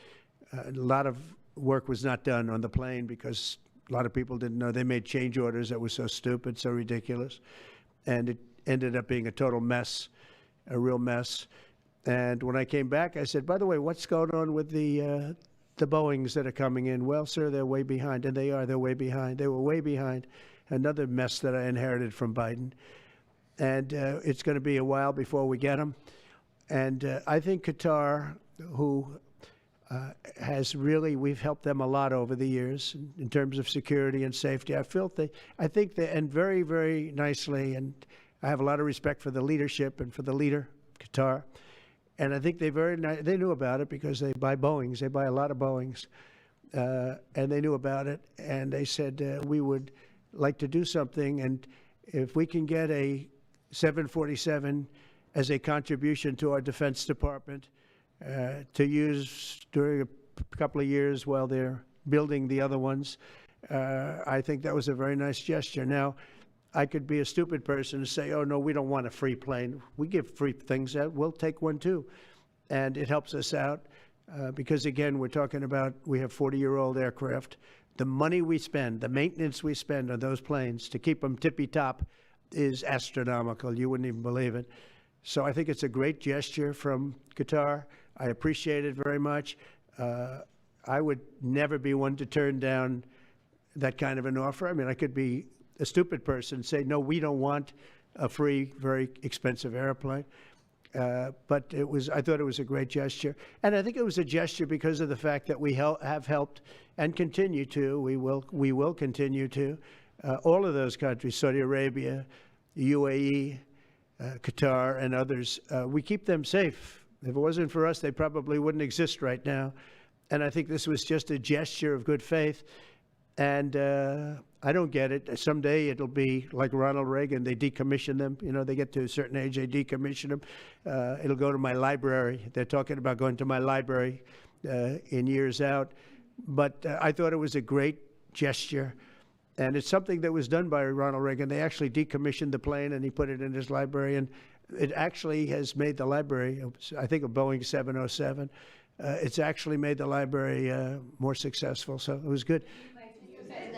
a lot of work was not done on the plane because a lot of people didn't know. They made change orders that were so stupid, so ridiculous. And it ended up being a total mess, a real mess. And when I came back, I said, by the way, what's going on with the Boeings that are coming in? Well, sir, they're way behind. And they are. They're way behind. They were way behind. Another mess that I inherited from Biden. And it's going to be a while before we get them. And I think Qatar, who has really, we've helped them a lot over the years in terms of security and safety. I think they, and very, very nicely, and I have a lot of respect for the leadership and for the leader, Qatar. And I think they knew about it because they buy Boeings. They buy a lot of Boeings. And they knew about it. And they said, we would like to do something. And if we can get a 747 as a contribution to our Defense Department to use during a couple of years while they're building the other ones, I think that was a very nice gesture. Now, I could be a stupid person and say, oh, no, we don't want a free plane. We give free things out. We'll take one, too. And it helps us out because, again, we're talking about we have 40-year-old aircraft. The money we spend, the maintenance we spend on those planes to keep them tippy-top is astronomical. You wouldn't even believe it. So I think it's a great gesture from Qatar. I appreciate it very much. I would never be one to turn down that kind of an offer. I mean, I could be a stupid person and say, no, we don't want a free, very expensive airplane. But I thought it was a great gesture. And I think it was a gesture because of the fact that we have helped and continue to, we will continue to, all of those countries, Saudi Arabia, UAE, Qatar, and others. We keep them safe. If it wasn't for us, they probably wouldn't exist right now. And I think this was just a gesture of good faith. And I don't get it. Someday it'll be like Ronald Reagan. They decommission them. You know, they get to a certain age, they decommission them. It'll go to my library. They're talking about going to my library in years out. But I thought it was a great gesture. And it's something that was done by Ronald Reagan. They actually decommissioned the plane and he put it in his library. And it actually has made the library, I think, a Boeing 707. It's actually made the library more successful. So it was good.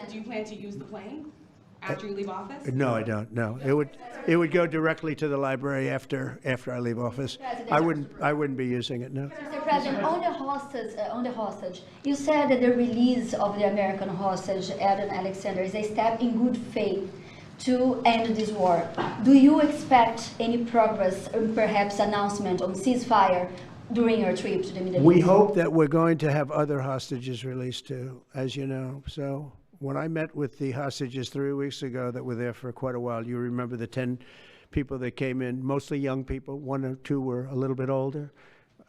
Do you plan to use the plane after you leave office? No, I don't. No, it would go directly to the library after I leave office. I wouldn't be using it. No. Mr. President, on the hostage, you said that the release of the American hostage, Adam Alexander, is a step in good faith to end this war. Do you expect any progress or perhaps announcement on ceasefire during your trip to the Middle East? We hope that we're going to have other hostages released too, as you know. So when I met with the hostages 3 weeks ago that were there for quite a while, you remember the 10 people that came in, mostly young people. 1 or 2 were a little bit older.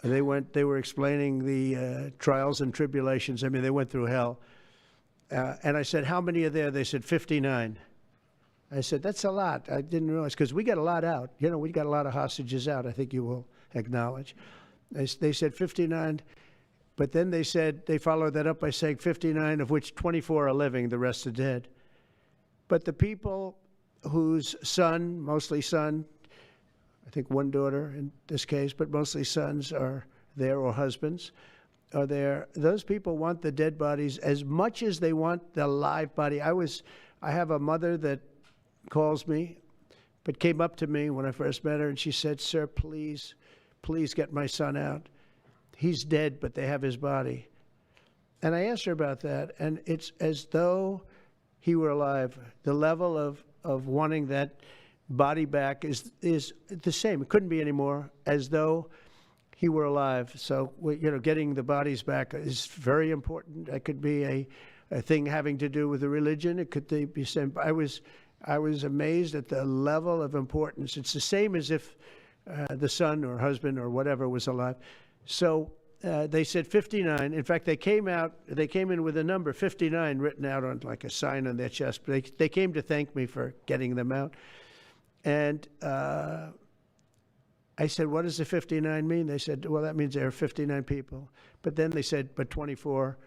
They were explaining the trials and tribulations. I mean, they went through hell. And I said, how many are there? They said 59. I said, that's a lot. I didn't realize, because we got a lot out. You know, we got a lot of hostages out, I think you will acknowledge. They said 59, but then they said, they followed that up by saying 59, of which 24 are living, the rest are dead. But the people whose son, mostly son, I think 1 daughter in this case, but mostly sons are there, or husbands are there, those people want the dead bodies as much as they want the live body. I have a mother that calls me, but came up to me when I first met her, and she said, sir, please get my son out. He's dead, but they have his body. And I asked her about that, and it's as though he were alive. The level of wanting that body back is the same. It couldn't be any more, as though he were alive. So, you know, getting the bodies back is very important. That could be a thing having to do with the religion. It could be same. I was amazed at the level of importance. It's the same as if the son or husband or whatever was alive. So they said 59. In fact, they came in with a number 59 written out on like a sign on their chest. But they came to thank me for getting them out. And I said, what does the 59 mean? They said, well, that means there are 59 people. But then they said, but 24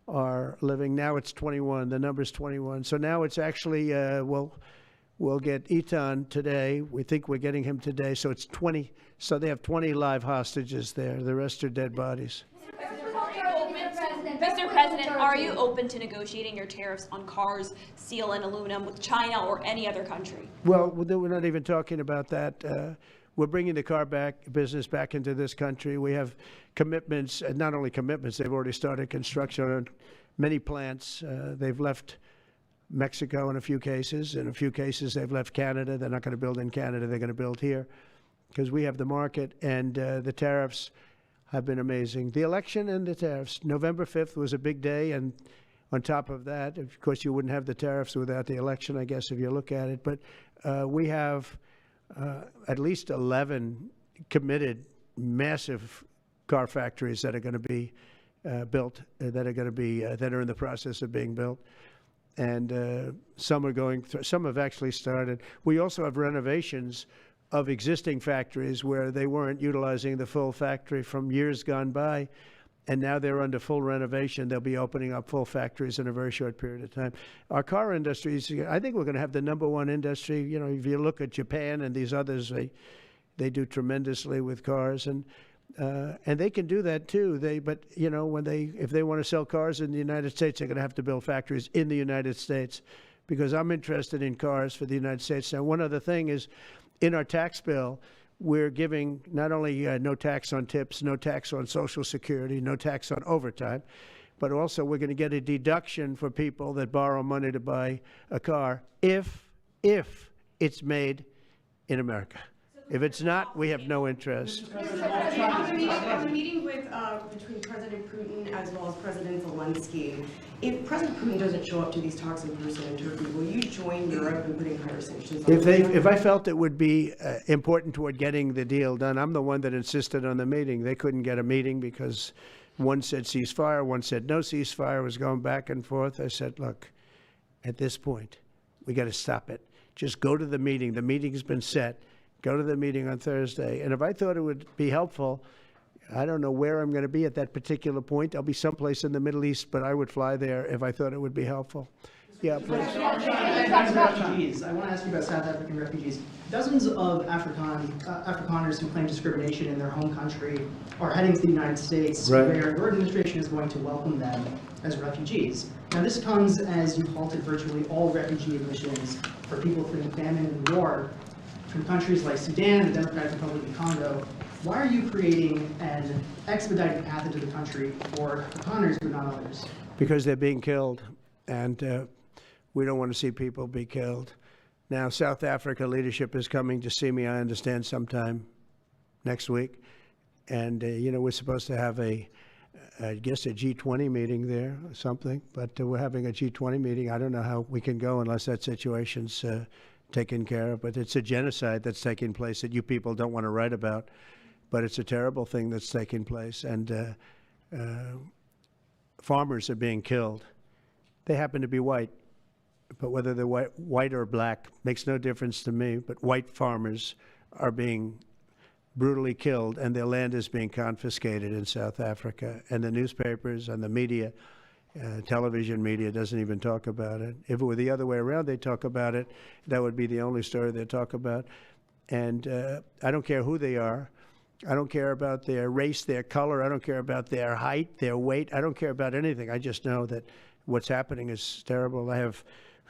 are living. Now it's 21. The number's 21. So now it's actually, we'll get Eitan today. We think we're getting him today. So it's 20. So they have 20 live hostages there. The rest are dead bodies. Mr. President, are you open to negotiating your tariffs on cars, steel, and aluminum with China or any other country? Well, we're not even talking about that. We're bringing the car business back into this country. We have commitments, not only commitments, they've already started construction on many plants. They've left Mexico in a few cases. In a few cases, they've left Canada. They're not going to build in Canada. They're going to build here because we have the market. And the tariffs, have been amazing. The election and the tariffs. November 5th was a big day, and on top of that, of course, you wouldn't have the tariffs without the election, I guess, if you look at it. But we have at least 11 committed massive car factories that are going to be built, that are in the process of being built. And some are going through, some have actually started. We also have renovations of existing factories where they weren't utilizing the full factory from years gone by, and now they're under full renovation. They'll be opening up full factories in a very short period of time. Our car industry, I think we're going to have the #1 industry. You know, if you look at Japan and these others, they do tremendously with cars, and they can do that too. But you know, if they want to sell cars in the United States, they're going to have to build factories in the United States, because I'm interested in cars for the United States. Now, one other thing is, in our tax bill, we're giving not only no tax on tips, no tax on Social Security, no tax on overtime, but also we're going to get a deduction for people that borrow money to buy a car if it's made in America. If it's not, we have no interest. On the meeting between President Putin as well as President Zelensky, if President Putin doesn't show up to these talks in person in Turkey, will you join Europe in putting higher sanctions on Russia? If I felt it would be important toward getting the deal done, I'm the one that insisted on the meeting. They couldn't get a meeting because one said ceasefire, one said no ceasefire. It was going back and forth. I said, look, at this point, we got to stop it. Just go to the meeting. The meeting's been set. Go to the meeting on Thursday. And if I thought it would be helpful, I don't know where I'm going to be at that particular point. I'll be someplace in the Middle East, but I would fly there if I thought it would be helpful. Yeah, please. Refugees. I want to ask you about South African refugees. Dozens of Afrikaners who claim discrimination in their home country are heading to the United States, right, where your administration is going to welcome them as refugees. Now, this comes as you've halted virtually all refugee admissions for people fleeing famine and war from countries like Sudan, the Democratic Republic of Congo. Why are you creating an expedited path into the country for Afrikaners but not others? Because they're being killed, and we don't want to see people be killed. Now, South Africa leadership is coming to see me, I understand, sometime next week. And, you know, we're supposed to have I guess a G20 meeting there or something, but we're having a G20 meeting. I don't know how we can go unless that situation's taken care of, but it's a genocide that's taking place that you people don't want to write about, but it's a terrible thing that's taking place, and farmers are being killed. They happen to be white, but whether they're white or black makes no difference to me, but white farmers are being brutally killed, and their land is being confiscated in South Africa, and the newspapers and the media, television media, doesn't even talk about it. If it were the other way around, they'd talk about it. That would be the only story they'd talk about. And I don't care who they are. I don't care about their race, their color. I don't care about their height, their weight. I don't care about anything. I just know that what's happening is terrible. I have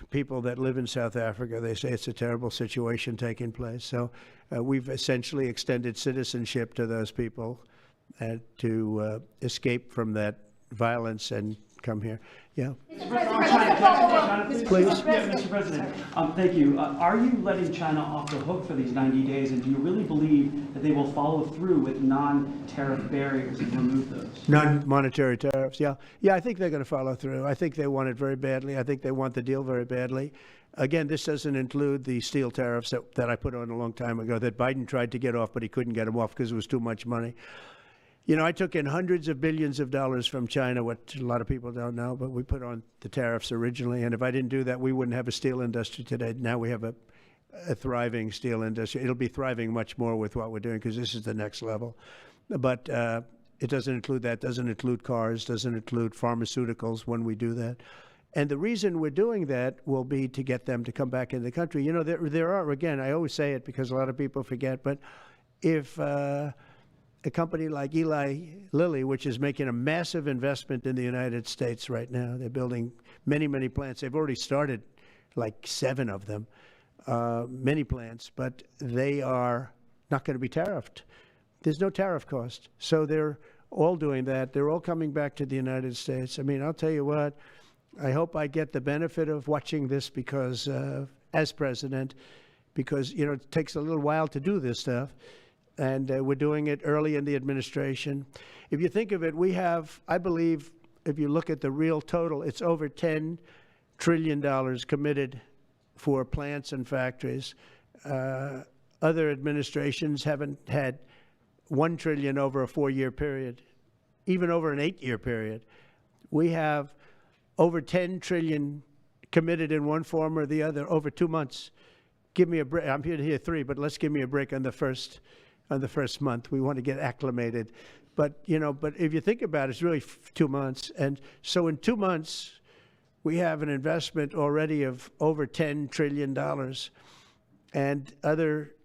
people that live in South Africa. They say it's a terrible situation taking place. So we've essentially extended citizenship to those people to escape from that violence and come here. Yeah. Please. Mr. President, thank you. Are you letting China off the hook for these 90 days, and do you really believe that they will follow through with non-tariff barriers and remove those? Non-monetary tariffs, yeah. Yeah, I think they're going to follow through. I think they want it very badly. I think they want the deal very badly. Again, this doesn't include the steel tariffs that I put on a long time ago that Biden tried to get off, but he couldn't get them off because it was too much money. You know, I took in hundreds of billions of dollars from China, what a lot of people don't know, but we put on the tariffs originally. And if I didn't do that, we wouldn't have a steel industry today. Now we have a thriving steel industry. It'll be thriving much more with what we're doing because this is the next level. But it doesn't include that, doesn't include cars, doesn't include pharmaceuticals when we do that. And the reason we're doing that will be to get them to come back in the country. You know, there are, again, I always say it because a lot of people forget, but if a company like Eli Lilly, which is making a massive investment in the United States right now. They're building many, many plants. They've already started like 7 of them, many plants, but they are not going to be tariffed. There's no tariff cost. So they're all doing that. They're all coming back to the United States. I mean, I'll tell you what, I hope I get the benefit of watching this because, as president, because, you know, it takes a little while to do this stuff. and we're doing it early in the administration. If you think of it, we have, I believe, if you look at the real total, it's over $10 trillion committed for plants and factories. Other administrations haven't had $1 trillion over a 4-year period, even over an 8-year period. We have over $10 trillion committed in one form or the other over 2 months. Give me a break. I'm here to hear 3, but let's give me a break on the first month. We want to get acclimated. But, you know, but if you think about it, it's really 2 months. And so in 2 months, we have an investment already of over $10 trillion. And other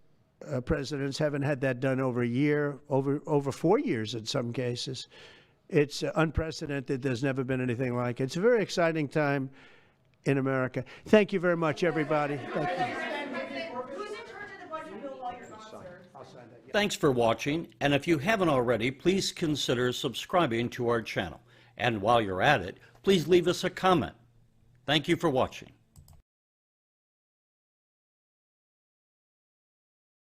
presidents haven't had that done over a year, over 4 years in some cases. It's unprecedented. There's never been anything like it. It's a very exciting time in America. Thank you very much, everybody. Thank you. Who's in charge of the budget bill while you're gone, sir? Thanks for watching, and if you haven't already, please consider subscribing to our channel. And while you're at it, please leave us a comment. Thank you for watching.